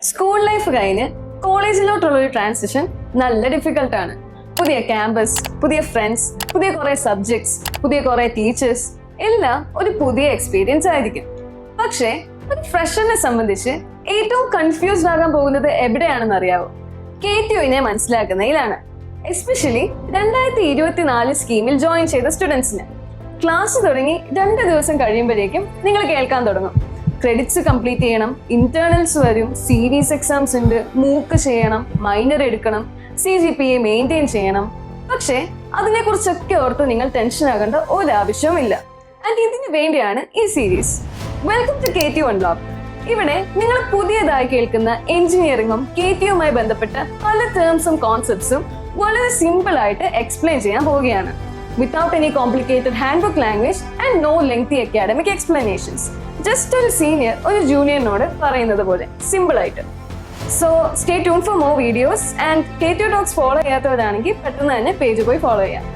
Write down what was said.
School life കഴിഞ്ഞ് കോളേജിലോട്ടുള്ള ഒരു transition നല്ല ഡിഫിക്കൽട്ടാണ്. പുതിയ ക്യാമ്പസ്, പുതിയ ഫ്രണ്ട്സ്, പുതിയ കുറെ സബ്ജക്ട്സ്, പുതിയ കുറെ ടീച്ചേഴ്സ്, എല്ലാം ഒരു പുതിയ എക്സ്പീരിയൻസ് ആയിരിക്കും. പക്ഷേ ഒരു ഫ്രഷറിനെ സംബന്ധിച്ച് ഏറ്റവും കൺഫ്യൂസ്ഡ് ആകാൻ പോകുന്നത് എവിടെയാണെന്ന് അറിയാവോ? KTUവിനെ മനസ്സിലാക്കുന്നതിലാണ്. എസ്പെഷ്യലി 2024 സ്കീമിൽ ജോയിൻ ചെയ്ത സ്റ്റുഡൻസിന്. ക്ലാസ് തുടങ്ങി 2 ദിവസം കഴിയുമ്പോഴേക്കും നിങ്ങൾ കേൾക്കാൻ തുടങ്ങും, ക്രെഡിറ്റ്സ് കംപ്ലീറ്റ് ചെയ്യണം, ഇന്റേണൽസ് വരും, സീരീസ് എക്സാംസ് ഉണ്ട്, മൂക്ക് ചെയ്യണം, മൈനർ എടുക്കണം, CGPA മെയിൻറ്റെയിൻ ചെയ്യണം. പക്ഷേ അതിനെക്കുറിച്ചൊക്കെ ഓർത്ത് നിങ്ങൾ ടെൻഷൻ ആകേണ്ട ഒരാവശ്യവുമില്ല. ആൻഡ് ഇതിന് വേണ്ടിയാണ് ഈ series. Welcome to KTU Unlocked. ഇവിടെ നിങ്ങൾ പുതിയതായി കേൾക്കുന്ന എഞ്ചിനീയറിംഗും KTUവുമായി ബന്ധപ്പെട്ട പല ടേംസും കോൺസെപ്റ്റ്സും വളരെ സിമ്പിൾ ആയിട്ട് എക്സ്പ്ലെയിൻ ചെയ്യാൻ പോവുകയാണ്. Without any complicated handbook language and no lengthy academic explanations. Just ഒരു സീനിയർ ഒരു ജൂനിയറിനോട് പറയുന്നത് പോലെ സിമ്പിൾ ആയിട്ട്. So stay tune for more videos and KTU Talks follow ചെയ്യാത്തവരാണെങ്കിൽ പെട്ടെന്ന് തന്നെ പേജ് പോയി ഫോളോ ചെയ്യാം.